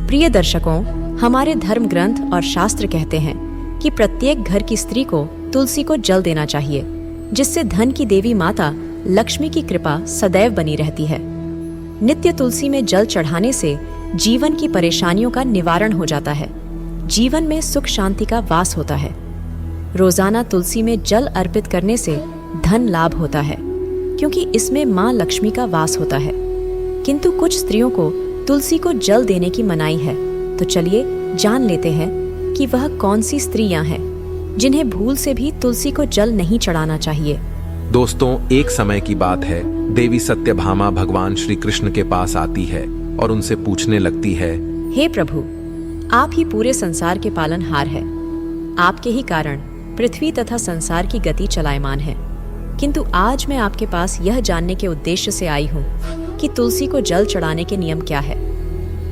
प्रिय दर्शकों, हमारे धर्म ग्रंथ और शास्त्र कहते हैं कि प्रत्येक घर की स्त्री को तुलसी को जल देना चाहिए, जिससे धन की देवी माता लक्ष्मी की कृपा सदैव बनी रहती है। नित्य तुलसी में जल चढ़ाने से जीवन की परेशानियों का निवारण हो जाता है, जीवन में सुख शांति का वास होता है। रोजाना तुलसी में जल अर्पित करने से धन लाभ होता है, क्योंकि इसमें माँ लक्ष्मी का वास होता है। किंतु कुछ स्त्रियों को तुलसी को जल देने की मनाही है, तो चलिए जान लेते हैं कि वह कौन सी स्त्रियां हैं जिन्हें भूल से भी तुलसी को जल नहीं चढ़ाना चाहिए। दोस्तों, एक समय की बात है, देवी सत्यभामा भगवान श्री कृष्ण के पास आती है और उनसे पूछने लगती है, हे प्रभु, आप ही पूरे संसार के पालनहार हैं। आपके ही कारण पृथ्वी तथा संसार की गति चलायमान है। किंतु आज मैं आपके पास यह जानने के उद्देश्य से आई हूँ कि तुलसी को जल चढ़ाने के नियम क्या है।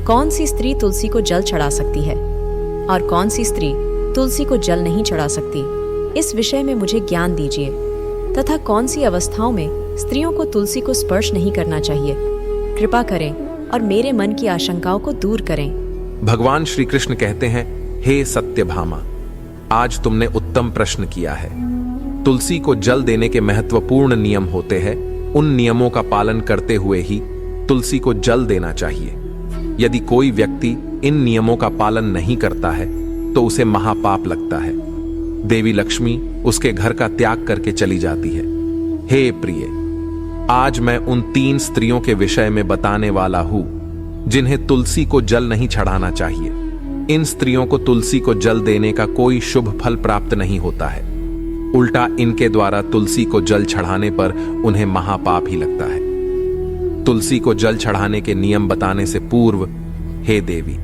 कौन सी स्त्री तुलसी को जल चढ़ा सकती है और कौन सी स्त्री तुलसी को जल नहीं चढ़ा सकती, इस विषय में मुझे ज्ञान दीजिए। तथा कौन सी अवस्थाओं में स्त्रियों को तुलसी को स्पर्श नहीं करना चाहिए, कृपा करें और मेरे मन की आशंकाओं को दूर करें। भगवान श्री कृष्ण कहते हैं, हे सत्यभामा, आज तुमने उत्तम प्रश्न किया है। तुलसी को जल देने के महत्वपूर्ण नियम होते हैं। उन नियमों का पालन करते हुए ही तुलसी को जल देना चाहिए। यदि कोई व्यक्ति इन नियमों का पालन नहीं करता है तो उसे महापाप लगता है। देवी लक्ष्मी उसके घर का त्याग करके चली जाती है। हे प्रिय, आज मैं उन 3 स्त्रियों के विषय में बताने वाला हूं जिन्हें तुलसी को जल नहीं चढ़ाना चाहिए। इन स्त्रियों को तुलसी को जल देने का कोई शुभ फल प्राप्त नहीं होता है, उल्टा इनके द्वारा तुलसी को जल चढ़ाने पर उन्हें महापाप ही लगता है। तुलसी को जल चढ़ाने के नियम बताने से पूर्व, हे देवी,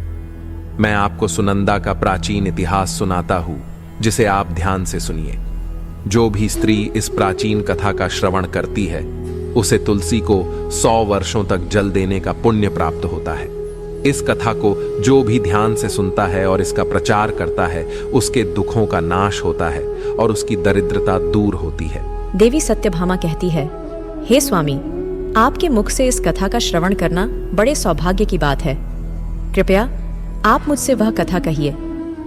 मैं आपको सुनंदा का प्राचीन इतिहास सुनाता हूं, जिसे आप ध्यान से सुनिए। जो भी स्त्री इस प्राचीन कथा का श्रवण करती है, उसे तुलसी को 100 वर्षों तक जल देने का पुण्य प्राप्त होता है। इस कथा को जो भी ध्यान से सुनता है और इसका प्रचार करता है, उसके दुखों का नाश होता है और उसकी दरिद्रता दूर होती है। देवी सत्यभामा कहती है, हे स्वामी, आपके मुख से इस कथा का श्रवण करना बड़े सौभाग्य की बात है। कृपया आप मुझसे वह कथा कहिए,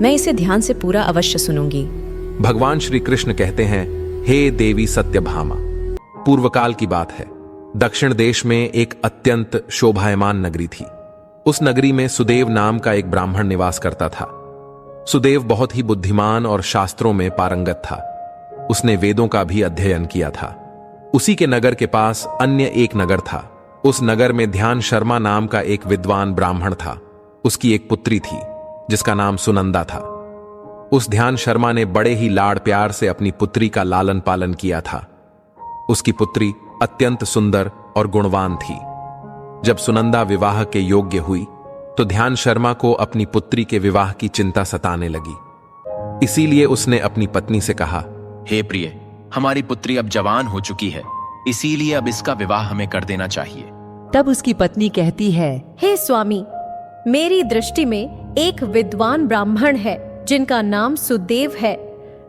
मैं इसे ध्यान से पूरा अवश्य सुनूंगी। भगवान श्री कृष्ण कहते हैं, हे देवी सत्यभामा, पूर्वकाल की बात है। दक्षिण देश में एक अत्यंत शोभायमान नगरी थी। उस नगरी में सुदेव नाम का एक ब्राह्मण निवास करता था। सुदेव बहुत ही बुद्धिमान और शास्त्रों में पारंगत था। उसने वेदों का भी अध्ययन किया था। उसी के नगर के पास अन्य एक नगर था। उस नगर में ध्यान शर्मा नाम का एक विद्वान ब्राह्मण था। उसकी एक पुत्री थी जिसका नाम सुनंदा था। उस ध्यान शर्मा ने बड़े ही लाड़ प्यार से अपनी पुत्री का लालन पालन किया था। उसकी पुत्री अत्यंत सुंदर और गुणवान थी। जब सुनंदा विवाह के योग्य हुई तो ध्यान शर्मा को अपनी पुत्री के विवाह की चिंता सताने लगी। इसीलिए उसने अपनी पत्नी से कहा, हे प्रिय, हमारी पुत्री अब जवान हो चुकी है, इसीलिए अब इसका विवाह हमें कर देना चाहिए। तब उसकी पत्नी कहती है, हे स्वामी, मेरी दृष्टि में एक विद्वान ब्राह्मण है जिनका नाम सुदेव है।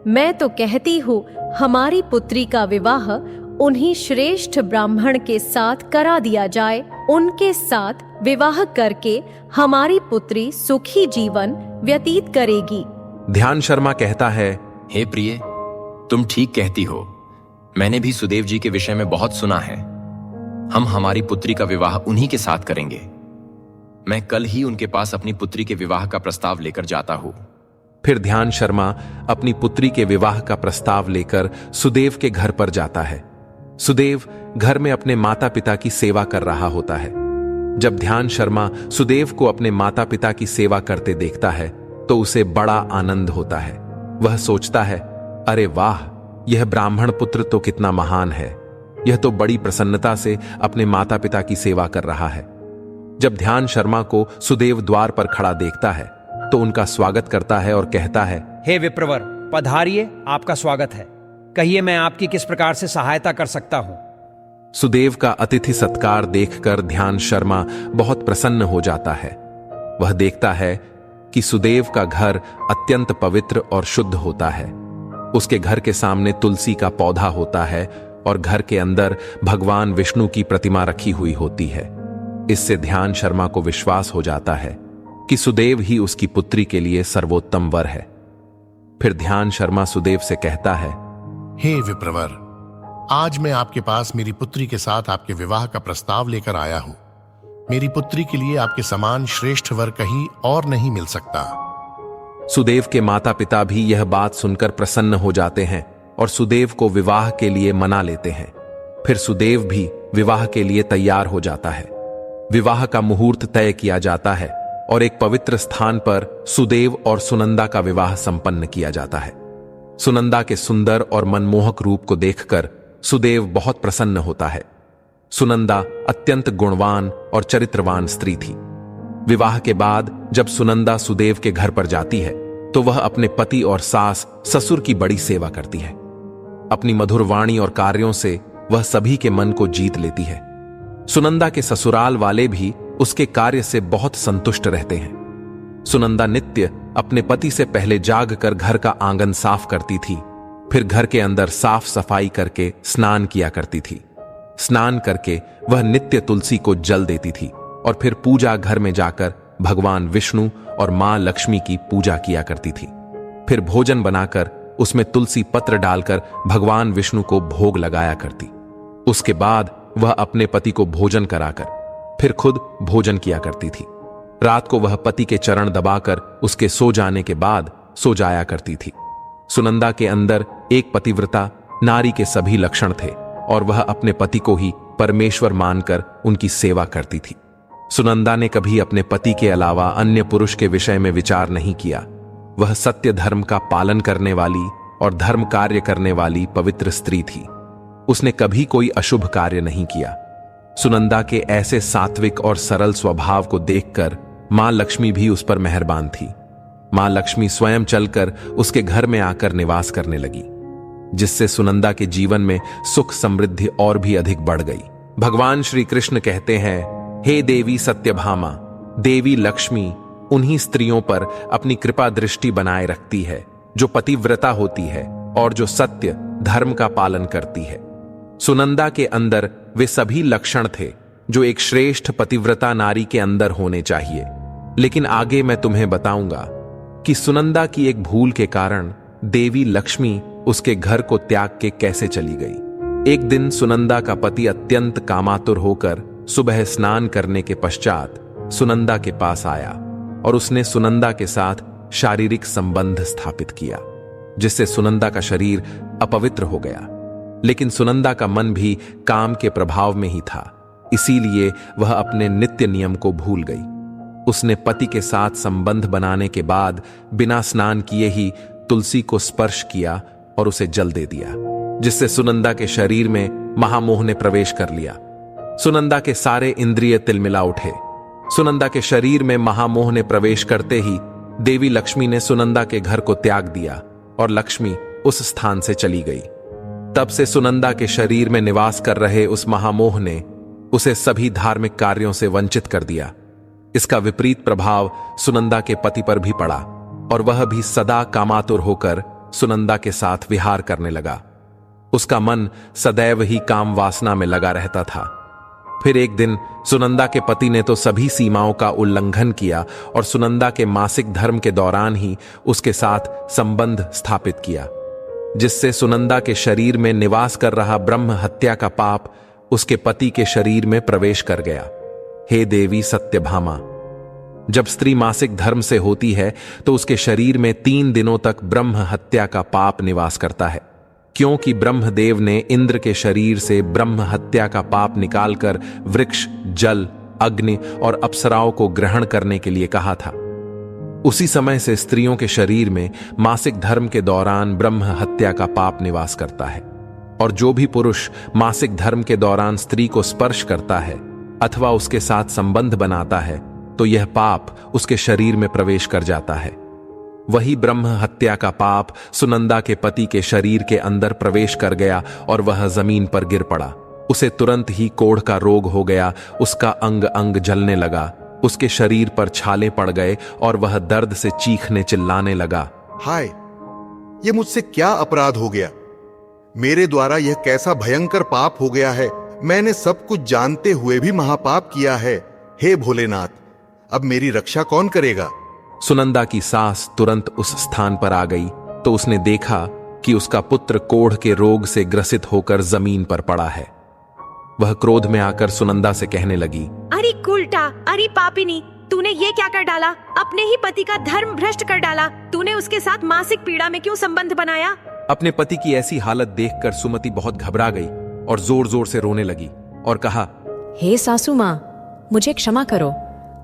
मैं तो कहती हूँ हमारी पुत्री का विवाह उन्हीं श्रेष्ठ ब्राह्मण के साथ करा दिया जाए। उनके साथ विवाह करके हमारी पुत्री सुखी जीवन व्यतीत करेगी। ध्यान शर्मा कहता है, हे प्रिय, तुम ठीक कहती हो। मैंने भी सुदेव जी के विषय में बहुत सुना है। हम हमारी पुत्री का विवाह उन्हीं के साथ करेंगे। मैं कल ही उनके पास अपनी पुत्री के विवाह का प्रस्ताव लेकर जाता हूं। फिर ध्यान शर्मा अपनी पुत्री के विवाह का प्रस्ताव लेकर सुदेव के घर पर जाता है। सुदेव घर में अपने माता पिता की सेवा कर रहा होता है। जब ध्यान शर्मा सुदेव को अपने माता पिता की सेवा करते देखता है तो उसे बड़ा आनंद होता है। वह सोचता है, अरे वाह, यह ब्राह्मण पुत्र तो कितना महान है। यह तो बड़ी प्रसन्नता से अपने माता पिता की सेवा कर रहा है। जब ध्यान शर्मा को सुदेव द्वार पर खड़ा देखता है तो उनका स्वागत करता है और कहता है, हे विप्रवर, पधारिए, आपका स्वागत है। कहिए, मैं आपकी किस प्रकार से सहायता कर सकता हूं? सुदेव का अतिथि सत्कार देखकर ध्यान शर्मा बहुत प्रसन्न हो जाता है। वह देखता है कि सुदेव का घर अत्यंत पवित्र और शुद्ध होता है। उसके घर के सामने तुलसी का पौधा होता है और घर के अंदर भगवान विष्णु की प्रतिमा रखी हुई होती है। इससे ध्यान शर्मा को विश्वास हो जाता है कि सुदेव ही उसकी पुत्री के लिए सर्वोत्तम वर है। फिर ध्यान शर्मा सुदेव से कहता है, हे विप्रवर, आज मैं आपके पास मेरी पुत्री के साथ आपके विवाह का प्रस्ताव लेकर आया हूं। मेरी पुत्री के लिए आपके समान श्रेष्ठ वर कहीं और नहीं मिल सकता। सुदेव के माता पिता भी यह बात सुनकर प्रसन्न हो जाते हैं और सुदेव को विवाह के लिए मना लेते हैं। फिर सुदेव भी विवाह के लिए तैयार हो जाता है। विवाह का मुहूर्त तय किया जाता है और एक पवित्र स्थान पर सुदेव और सुनंदा का विवाह संपन्न किया जाता है। सुनंदा के सुंदर और मनमोहक रूप को देखकर सुदेव बहुत प्रसन्न होता है। सुनंदा अत्यंत गुणवान और चरित्रवान स्त्री थी। विवाह के बाद जब सुनंदा सुदेव के घर पर जाती है तो वह अपने पति और सास ससुर की बड़ी सेवा करती है। अपनी मधुर वाणी और कार्यों से वह सभी के मन को जीत लेती है। सुनंदा के ससुराल वाले भी उसके कार्य से बहुत संतुष्ट रहते हैं। सुनंदा नित्य अपने पति से पहले जागकर घर का आंगन साफ करती थी, फिर घर के अंदर साफ सफाई करके स्नान किया करती थी। स्नान करके वह नित्य तुलसी को जल देती थी और फिर पूजा घर में जाकर भगवान विष्णु और मां लक्ष्मी की पूजा किया करती थी। फिर भोजन बनाकर उसमें तुलसी पत्र डालकर भगवान विष्णु को भोग लगाया करती। उसके बाद वह अपने पति को भोजन कराकर फिर खुद भोजन किया करती थी। रात को वह पति के चरण दबाकर उसके सो जाने के बाद सो जाया करती थी। सुनंदा के अंदर एक पतिव्रता नारी के सभी लक्षण थे और वह अपने पति को ही परमेश्वर मानकर उनकी सेवा करती थी। सुनंदा ने कभी अपने पति के अलावा अन्य पुरुष के विषय में विचार नहीं किया। वह सत्य धर्म का पालन करने वाली और धर्म कार्य करने वाली पवित्र स्त्री थी। उसने कभी कोई अशुभ कार्य नहीं किया। सुनंदा के ऐसे सात्विक और सरल स्वभाव को देखकर मां लक्ष्मी भी उस पर मेहरबान थी। मां लक्ष्मी स्वयं चलकर उसके घर में आकर निवास करने लगी, जिससे सुनंदा के जीवन में सुख समृद्धि और भी अधिक बढ़ गई। भगवान श्री कृष्ण कहते हैं, हे देवी सत्यभामा, देवी लक्ष्मी उन्हीं स्त्रियों पर अपनी कृपा दृष्टि बनाए रखती है जो पतिव्रता होती है और जो सत्य धर्म का पालन करती है। सुनंदा के अंदर वे सभी लक्षण थे जो एक श्रेष्ठ पतिव्रता नारी के अंदर होने चाहिए। लेकिन आगे मैं तुम्हें बताऊंगा कि सुनंदा की एक भूल के कारण देवी लक्ष्मी उसके घर को त्याग के कैसे चली गई। एक दिन सुनंदा का पति अत्यंत कामातुर होकर सुबह स्नान करने के पश्चात सुनंदा के पास आया और उसने सुनंदा के साथ शारीरिक संबंध स्थापित किया, जिससे सुनंदा का शरीर अपवित्र हो गया। लेकिन सुनंदा का मन भी काम के प्रभाव में ही था, इसीलिए वह अपने नित्य नियम को भूल गई। उसने पति के साथ संबंध बनाने के बाद बिना स्नान किए ही तुलसी को स्पर्श किया और उसे जल दे दिया, जिससे सुनंदा के शरीर में महामोह ने प्रवेश कर लिया। सुनंदा के सारे इंद्रिय तिलमिला उठे। सुनंदा के शरीर में महामोह ने प्रवेश करते ही देवी लक्ष्मी ने सुनंदा के घर को त्याग दिया और लक्ष्मी उस स्थान से चली गई। तब से सुनंदा के शरीर में निवास कर रहे उस महामोह ने उसे सभी धार्मिक कार्यों से वंचित कर दिया। इसका विपरीत प्रभाव सुनंदा के पति पर भी पड़ा और वह भी सदा कामातुर होकर सुनंदा के साथ विहार करने लगा। उसका मन सदैव ही काम वासना में लगा रहता था। फिर एक दिन सुनंदा के पति ने तो सभी सीमाओं का उल्लंघन किया और सुनंदा के मासिक धर्म के दौरान ही उसके साथ संबंध स्थापित किया, जिससे सुनंदा के शरीर में निवास कर रहा ब्रह्म हत्या का पाप उसके पति के शरीर में प्रवेश कर गया। हे देवी सत्यभामा, जब स्त्री मासिक धर्म से होती है तो उसके शरीर में 3 दिनों तक ब्रह्म हत्या का पाप निवास करता है, क्योंकि ब्रह्मदेव ने इंद्र के शरीर से ब्रह्म हत्या का पाप निकालकर वृक्ष, जल, अग्नि और अप्सराओं को ग्रहण करने के लिए कहा था। उसी समय से स्त्रियों के शरीर में मासिक धर्म के दौरान ब्रह्म हत्या का पाप निवास करता है, और जो भी पुरुष मासिक धर्म के दौरान स्त्री को स्पर्श करता है अथवा उसके साथ संबंध बनाता है तो यह पाप उसके शरीर में प्रवेश कर जाता है। वही ब्रह्म हत्या का पाप सुनंदा के पति के शरीर के अंदर प्रवेश कर गया और वह जमीन पर गिर पड़ा। उसे तुरंत ही कोढ़ का रोग हो गया। उसका अंग अंग जलने लगा, उसके शरीर पर छाले पड़ गए और वह दर्द से चीखने चिल्लाने लगा। हाय, ये मुझसे क्या अपराध हो गया? मेरे द्वारा यह कैसा भयंकर पाप हो गया है? मैंने सब कुछ जानते हुए भी महापाप किया है। हे भोलेनाथ, अब मेरी रक्षा कौन करेगा? सुनंदा की सास तुरंत उस स्थान पर आ गई तो उसने देखा कि उसका पुत्र कोढ़ के रोग से ग्रसित होकर जमीन पर पड़ा है। वह क्रोध में आकर सुनंदा से कहने लगी, अरे कुलटा, अरे पापिनी, तूने ये क्या कर डाला? अपने ही पति का धर्म भ्रष्ट कर डाला। तूने उसके साथ मासिक पीड़ा में क्यों संबंध बनाया? अपने पति की ऐसी हालत देखकर सुमति बहुत घबरा गई और जोर जोर से रोने लगी और कहा, हे सासू माँ, मुझे क्षमा करो,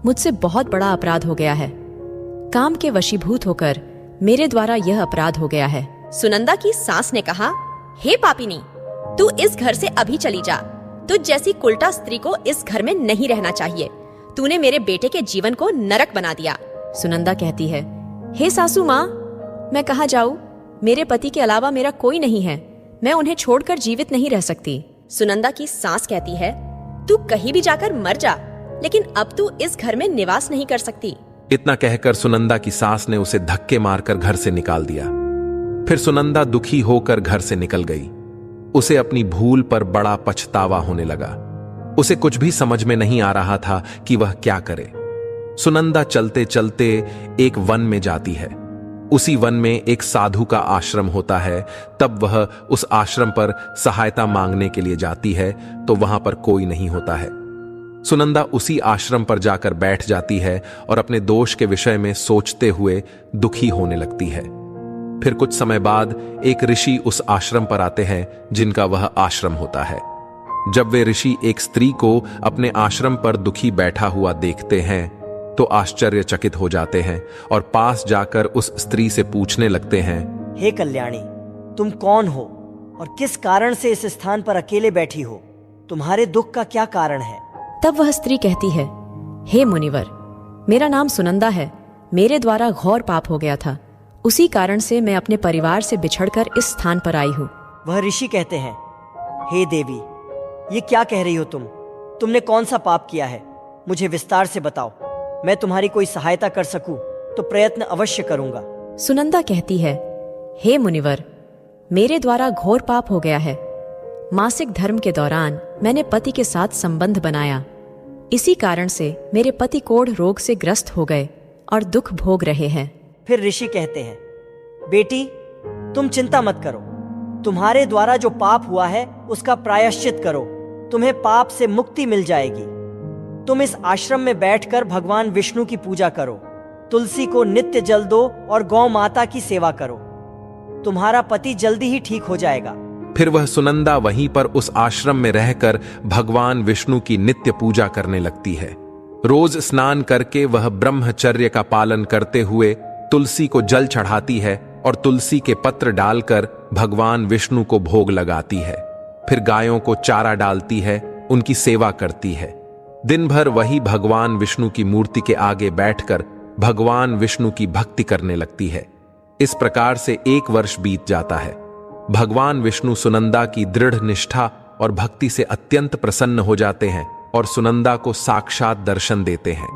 मुझसे बहुत बड़ा अपराध हो गया है। काम के वशीभूत होकर मेरे द्वारा यह अपराध हो गया है। सुनंदा की सास ने कहा, हे पापिनी, तू इस घर से अभी चली जा। तुझ जैसी कुलटा स्त्री को इस घर में नहीं रहना चाहिए। तूने मेरे बेटे के जीवन को नरक बना दिया। सुनंदा कहती है, हे सासू माँ, मैं कहाँ जाऊँ? मेरे पति के अलावा मेरा कोई नहीं है। मैं उन्हें छोड़कर जीवित नहीं रह सकती। सुनंदा की सास कहती है, तू कहीं भी जाकर मर जा, लेकिन अब तू इस घर में निवास नहीं कर सकती। इतना कहकर सुनंदा की सास ने उसे धक्के मारकर घर से निकाल दिया। फिर सुनंदा दुखी होकर घर से निकल गई। उसे अपनी भूल पर बड़ा पछतावा होने लगा। उसे कुछ भी समझ में नहीं आ रहा था कि वह क्या करे। सुनंदा चलते चलते एक वन में जाती है। उसी वन में एक साधु का आश्रम होता है। तब वह उस आश्रम पर सहायता मांगने के लिए जाती है तो वहां पर कोई नहीं होता है। सुनंदा उसी आश्रम पर जाकर बैठ जाती है और अपने दोष के विषय में सोचते हुए दुखी होने लगती है। फिर कुछ समय बाद एक ऋषि उस आश्रम पर आते हैं जिनका वह आश्रम होता है। जब वे ऋषि एक स्त्री को अपने आश्रम पर दुखी बैठा हुआ देखते हैं तो आश्चर्यचकित हो जाते हैं और पास जाकर उस स्त्री से पूछने लगते हैं, हे कल्याणी, तुम कौन हो और किस कारण से इस स्थान पर अकेले बैठी हो? तुम्हारे दुख का क्या कारण है? तब वह स्त्री कहती है, हे मुनिवर, मेरा नाम सुनंदा है। मेरे द्वारा घोर पाप हो गया था। उसी कारण से मैं अपने परिवार से बिछड़कर इस स्थान पर आई हूँ। वह ऋषि कहते हैं, हे देवी, ये क्या कह रही हो तुम? तुमने कौन सा पाप किया है? मुझे विस्तार से बताओ। मैं तुम्हारी कोई सहायता कर सकूं तो प्रयत्न अवश्य करूंगा। सुनंदा कहती है, हे मुनिवर, मेरे द्वारा घोर पाप हो गया है। मासिक धर्म के दौरान मैंने पति के साथ संबंध बनाया। इसी कारण से मेरे पति कोढ़ रोग से ग्रस्त हो गए और दुख भोग रहे हैं। फिर ऋषि कहते हैं, बेटी, तुम चिंता मत करो। तुम्हारे द्वारा जो पाप हुआ है उसका प्रायश्चित करो। तुम्हें पाप से मुक्ति मिल जाएगी। तुम इस आश्रम में बैठकर भगवान विष्णु की पूजा करो, तुलसी को नित्य जल दो और गौ माता की सेवा करो। तुम्हारा पति जल्दी ही ठीक हो जाएगा। फिर वह सुनंदा वहीं पर उस आश्रम में रहकर भगवान विष्णु की नित्य पूजा करने लगती है। रोज स्नान करके वह ब्रह्मचर्य का पालन करते हुए तुलसी को जल चढ़ाती है और तुलसी के पत्र डालकर भगवान विष्णु को भोग लगाती है। फिर गायों को चारा डालती है, उनकी सेवा करती है। दिन भर वही भगवान विष्णु की मूर्ति के आगे बैठकर भगवान विष्णु की भक्ति करने लगती है। इस प्रकार से 1 वर्ष बीत जाता है। भगवान विष्णु सुनंदा की दृढ़ निष्ठा और भक्ति से अत्यंत प्रसन्न हो जाते हैं और सुनंदा को साक्षात दर्शन देते हैं।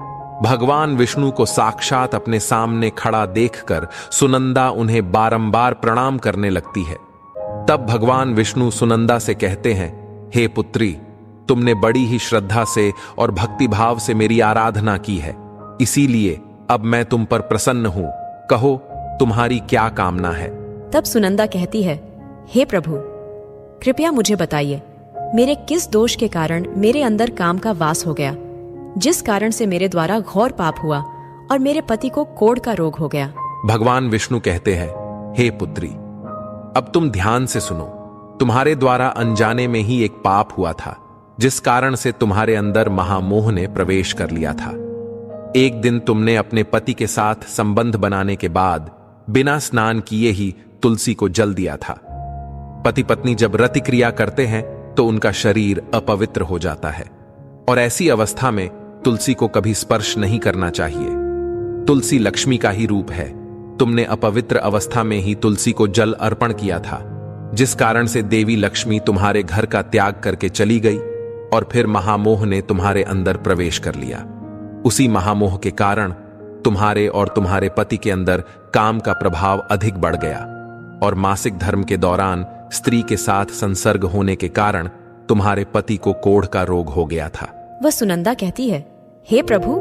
भगवान विष्णु को साक्षात अपने सामने खड़ा देखकर सुनंदा उन्हें बारंबार प्रणाम करने लगती है। तब भगवान विष्णु सुनंदा से कहते हैं, हे पुत्री, तुमने बड़ी ही श्रद्धा से और भक्ति भाव से मेरी आराधना की है, इसीलिए अब मैं तुम पर प्रसन्न हूं। कहो, तुम्हारी क्या कामना है? तब सुनंदा कहती है, हे प्रभु, कृपया मुझे बताइए, मेरे किस दोष के कारण मेरे अंदर काम का वास हो गया, जिस कारण से मेरे द्वारा घोर पाप हुआ और मेरे पति को कोढ़ का रोग हो गया? भगवान विष्णु कहते हैं, हे पुत्री, अब तुम ध्यान से सुनो। तुम्हारे द्वारा अनजाने में ही एक पाप हुआ था, जिस कारण से तुम्हारे अंदर महामोह ने प्रवेश कर लिया था। एक दिन तुमने अपने पति के साथ संबंध बनाने के बाद बिना स्नान किए ही तुलसी को जल दिया था। पति पत्नी जब रति क्रिया करते हैं तो उनका शरीर अपवित्र हो जाता है और ऐसी अवस्था में तुलसी को कभी स्पर्श नहीं करना चाहिए। तुलसी लक्ष्मी का ही रूप है। तुमने अपवित्र अवस्था में ही तुलसी को जल अर्पण किया था, जिस कारण से देवी लक्ष्मी तुम्हारे घर का त्याग करके चली गई और फिर महामोह ने तुम्हारे अंदर प्रवेश कर लिया। उसी महामोह के कारण तुम्हारे और तुम्हारे पति के अंदर काम का प्रभाव अधिक बढ़ गया और मासिक धर्म के दौरान स्त्री के साथ संसर्ग होने के कारण तुम्हारे पति को कोढ़ का रोग हो गया था। वह सुनंदा कहती है, हे प्रभु,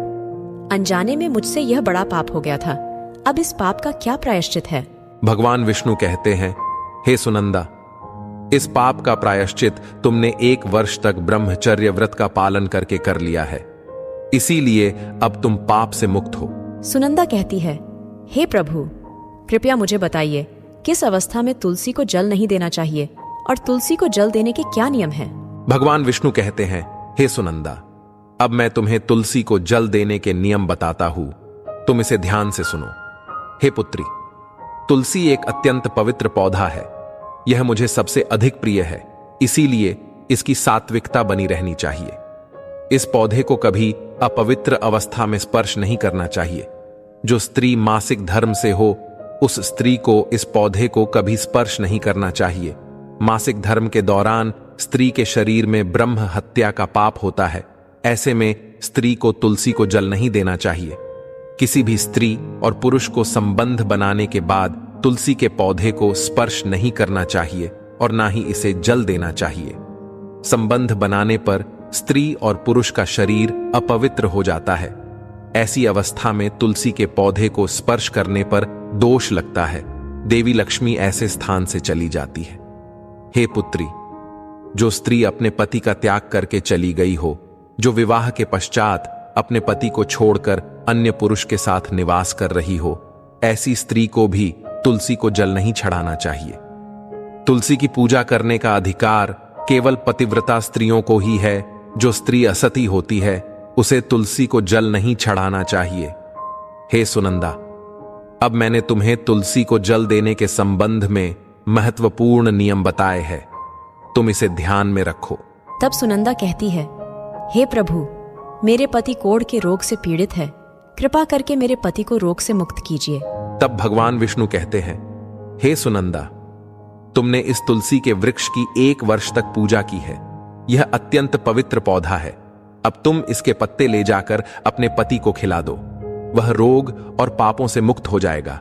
अनजाने में मुझसे यह बड़ा पाप हो गया था। अब इस पाप का क्या प्रायश्चित है? भगवान विष्णु कहते हैं, हे सुनंदा, इस पाप का प्रायश्चित तुमने 1 वर्ष तक ब्रह्मचर्य व्रत का पालन करके कर लिया है, इसीलिए अब तुम पाप से मुक्त हो। सुनंदा कहती है, हे प्रभु, कृपया मुझे बताइए किस अवस्था में तुलसी को जल नहीं देना चाहिए और तुलसी को जल देने के क्या नियम हैं? भगवान विष्णु कहते हैं, हे सुनंदा, अब मैं तुम्हें तुलसी को जल देने के नियम बताता हूं, तुम इसे ध्यान से सुनो। हे पुत्री, तुलसी एक अत्यंत पवित्र पौधा है। यह मुझे सबसे अधिक प्रिय है, इसीलिए इसकी सात्विकता बनी रहनी चाहिए। इस पौधे को कभी अपवित्र अवस्था में स्पर्श नहीं करना चाहिए। जो स्त्री मासिक धर्म से हो, उस स्त्री को इस पौधे को कभी स्पर्श नहीं करना चाहिए। मासिक धर्म के दौरान स्त्री के शरीर में ब्रह्म हत्या का पाप होता है। ऐसे में स्त्री को तुलसी को जल नहीं देना चाहिए। किसी भी स्त्री और पुरुष को संबंध बनाने के बाद तुलसी के पौधे को स्पर्श नहीं करना चाहिए और ना ही इसे जल देना चाहिए। संबंध बनाने पर स्त्री और पुरुष का शरीर अपवित्र हो जाता है। ऐसी अवस्था में तुलसी के पौधे को स्पर्श करने पर दोष लगता है। देवी लक्ष्मी ऐसे स्थान से चली जाती है। हे पुत्री, जो स्त्री अपने पति का त्याग करके चली गई हो, जो विवाह के पश्चात अपने पति को छोड़कर अन्य पुरुष के साथ निवास कर रही हो, ऐसी स्त्री को भी तुलसी को जल नहीं चढ़ाना चाहिए। तुलसी की पूजा करने का अधिकार केवल पतिव्रता स्त्रियों को ही है। जो स्त्री असती होती है, उसे तुलसी को जल नहीं चढ़ाना चाहिए। हे सुनंदा, अब मैंने तुम्हें तुलसी को जल देने के संबंध में महत्वपूर्ण नियम बताए हैं, तुम इसे ध्यान में रखो। तब सुनंदा कहती है, हे प्रभु, मेरे पति कोढ़ के रोग से पीड़ित है, कृपा करके मेरे पति को रोग से मुक्त कीजिए। तब भगवान विष्णु कहते हैं, हे सुनंदा, तुमने इस तुलसी के वृक्ष की 1 वर्ष तक पूजा की है। यह अत्यंत पवित्र पौधा है। अब तुम इसके पत्ते ले जाकर अपने पति को खिला दो, वह रोग और पापों से मुक्त हो जाएगा।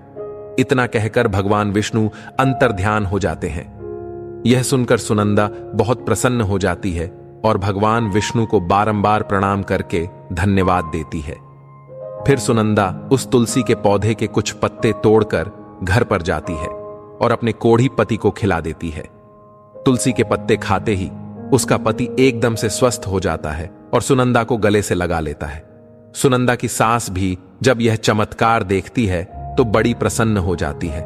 इतना कहकर भगवान विष्णु अंतर्ध्यान हो जाते हैं। यह सुनकर सुनंदा बहुत प्रसन्न हो जाती है और भगवान विष्णु को बारंबार प्रणाम करके धन्यवाद देती है। फिर सुनंदा उस तुलसी के पौधे के कुछ पत्ते तोड़कर घर पर जाती है और अपने कोढ़ी पति को खिला देती है। तुलसी के पत्ते खाते ही उसका पति एकदम से स्वस्थ हो जाता है और सुनंदा को गले से लगा लेता है। सुनंदा की सास भी जब यह चमत्कार देखती है तो बड़ी प्रसन्न हो जाती है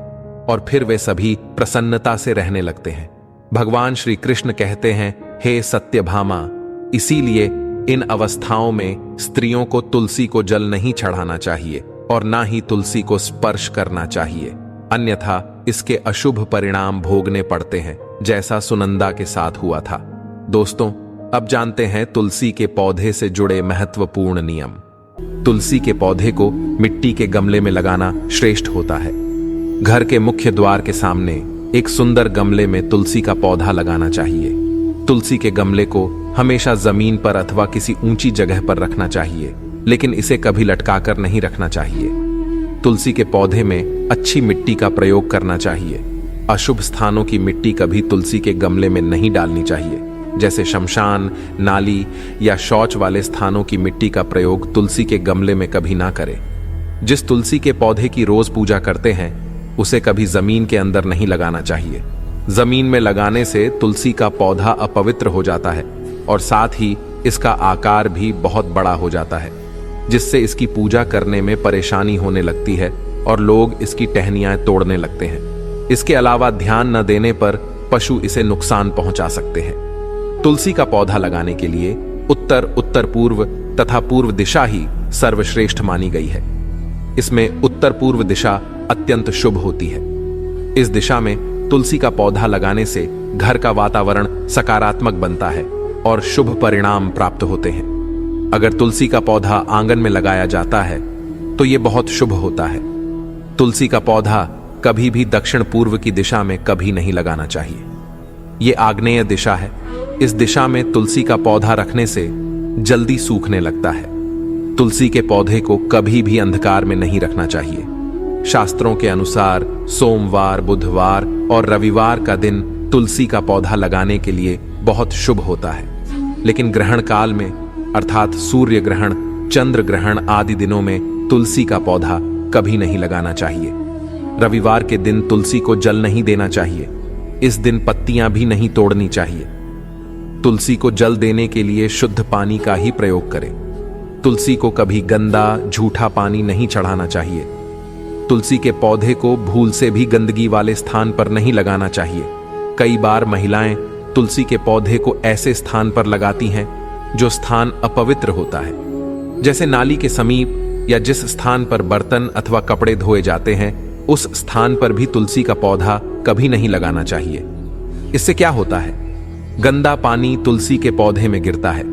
और फिर वे सभी प्रसन्नता से रहने लगते हैं। भगवान श्री कृष्ण कहते हैं, हे सत्यभामा, इसीलिए इन अवस्थाओं में स्त्रियों को तुलसी को जल नहीं चढ़ाना चाहिए और ना ही तुलसी को स्पर्श करना चाहिए, अन्यथा इसके अशुभ परिणाम भोगने पड़ते हैं, जैसा सुनंदा के साथ हुआ था। दोस्तों, अब जानते हैं तुलसी के पौधे से जुड़े महत्वपूर्ण नियम। तुलसी के पौधे को मिट्टी के गमले में लगाना श्रेष्ठ होता है। घर के मुख्य द्वार के सामने एक सुंदर गमले में तुलसी का पौधा लगाना चाहिए। तुलसी के गमले को हमेशा जमीन पर अथवा किसी ऊंची जगह पर रखना चाहिए, लेकिन इसे कभी लटकाकर नहीं रखना चाहिए। तुलसी के पौधे में अच्छी मिट्टी का प्रयोग करना चाहिए। अशुभ स्थानों की मिट्टी कभी तुलसी के गमले में नहीं डालनी चाहिए, जैसे शमशान, नाली या शौच वाले स्थानों की मिट्टी का प्रयोग तुलसी के गमले में कभी ना करें। जिस तुलसी के पौधे की रोज पूजा करते हैं, उसे कभी जमीन के अंदर नहीं लगाना चाहिए। जमीन में लगाने से तुलसी का पौधा अपवित्र हो जाता है और साथ ही इसका आकार भी बहुत बड़ा हो जाता है, जिससे इसकी पूजा करने में परेशानी होने लगती है और लोग इसकी टहनियां तोड़ने लगते हैं। इसके अलावा ध्यान न देने पर पशु इसे नुकसान पहुंचा सकते हैं। तुलसी का पौधा लगाने के लिए उत्तर, उत्तर पूर्व तथा पूर्व दिशा ही सर्वश्रेष्ठ मानी गई है। इसमें उत्तर पूर्व दिशा अत्यंत शुभ होती है। इस दिशा में तुलसी का पौधा लगाने से घर का वातावरण सकारात्मक बनता है और शुभ परिणाम प्राप्त होते हैं। अगर तुलसी का पौधा आंगन में लगाया जाता है तो यह बहुत शुभ होता है। तुलसी का पौधा कभी भी दक्षिण पूर्व की दिशा में कभी नहीं लगाना चाहिए। यह आग्नेय दिशा है। इस दिशा में तुलसी का पौधा रखने से जल्दी सूखने लगता है। तुलसी के पौधे को कभी भी अंधकार में नहीं रखना चाहिए। शास्त्रों के अनुसार सोमवार, बुधवार और रविवार का दिन तुलसी का पौधा लगाने के लिए बहुत शुभ होता है, लेकिन ग्रहण काल में अर्थात सूर्य ग्रहण चंद्र ग्रहण आदि दिनों में तुलसी का पौधा कभी नहीं लगाना चाहिए। रविवार के दिन तुलसी को जल नहीं देना चाहिए। इस दिन पत्तियां भी नहीं तोड़नी चाहिए। तुलसी को जल देने के लिए शुद्ध पानी का ही प्रयोग करें। तुलसी को कभी गंदा झूठा पानी नहीं चढ़ाना चाहिए। तुलसी के पौधे को भूल से भी गंदगी वाले स्थान पर नहीं लगाना चाहिए। कई बार महिलाएं तुलसी के पौधे को ऐसे स्थान पर लगाती हैं जो स्थान अपवित्र होता है, जैसे नाली के समीप या जिस स्थान पर बर्तन अथवा कपड़े धोए जाते हैं उस स्थान पर भी तुलसी का पौधा कभी नहीं लगाना चाहिए। इससे क्या होता है? गंदा पानी तुलसी के पौधे में गिरता है।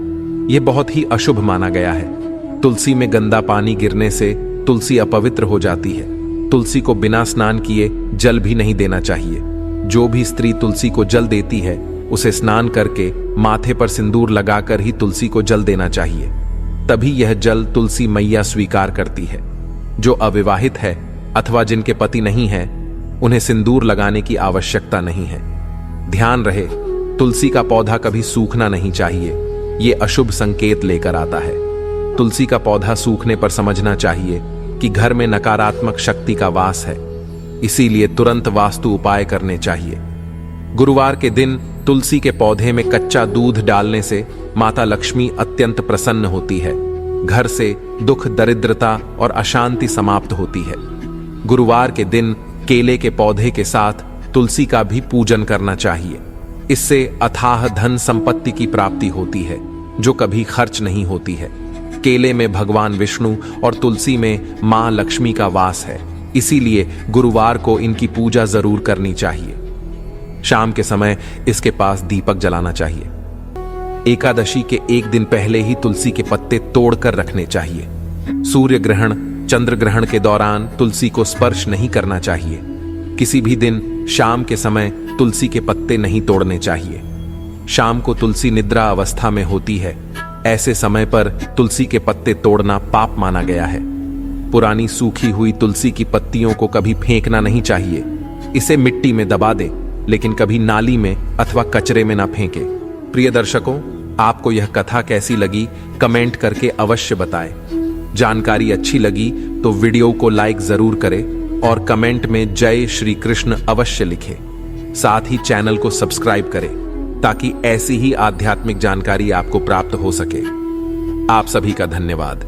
यह बहुत ही अशुभ माना गया है। तुलसी में गंदा पानी गिरने से तुलसी अपवित्र हो जाती है। तुलसी को बिना स्नान किए जल भी नहीं देना चाहिए। जो भी स्त्री तुलसी को जल देती है उसे स्नान करके माथे पर सिंदूर लगाकर ही तुलसी को जल देना चाहिए। तभी यह जल तुलसी मैया स्वीकार करती है। जो अविवाहित है अथवा जिनके पति नहीं है उन्हें सिंदूर लगाने की आवश्यकता नहीं है। ध्यान रहे, तुलसी का पौधा कभी सूखना नहीं चाहिए। यह अशुभ संकेत लेकर आता है। तुलसी का पौधा सूखने पर समझना चाहिए कि घर में नकारात्मक शक्ति का वास है। इसीलिए तुरंत वास्तु उपाय करने चाहिए। गुरुवार के दिन तुलसी के पौधे में कच्चा दूध डालने से माता लक्ष्मी अत्यंत प्रसन्न होती है। घर से दुख, दरिद्रता और अशांति समाप्त होती है। गुरुवार के दिन केले के पौधे के साथ तुलसी का भी पूजन करना चाहिए। इससे अथाह धन संपत्ति की प्राप्ति होती है जो कभी खर्च नहीं होती है। केले में भगवान विष्णु और तुलसी में मां लक्ष्मी का वास है। इसीलिए गुरुवार को इनकी पूजा जरूर करनी चाहिए। शाम के समय इसके पास दीपक जलाना चाहिए। एकादशी के एक दिन पहले ही तुलसी के पत्ते तोड़कर रखने चाहिए। सूर्य ग्रहण, चंद्र ग्रहण के दौरान तुलसी को स्पर्श नहीं करना चाहिए। किसी भी दिन शाम के समय तुलसी के पत्ते नहीं तोड़ने चाहिए। शाम को तुलसी निद्रा अवस्था में होती है। ऐसे समय पर तुलसी के पत्ते तोड़ना पाप माना गया है। पुरानी सूखी हुई तुलसी की पत्तियों को कभी फेंकना नहीं चाहिए। इसे मिट्टी में दबा दें, लेकिन कभी नाली में अथवा कचरे में ना फेंके। प्रिय दर्शकों, आपको यह कथा कैसी लगी कमेंट करके अवश्य बताएं। जानकारी अच्छी लगी तो वीडियो को लाइक जरूर करें और कमेंट में जय श्री कृष्ण अवश्य लिखें। साथ ही चैनल को सब्सक्राइब करें ताकि ऐसी ही आध्यात्मिक जानकारी आपको प्राप्त हो सके। आप सभी का धन्यवाद।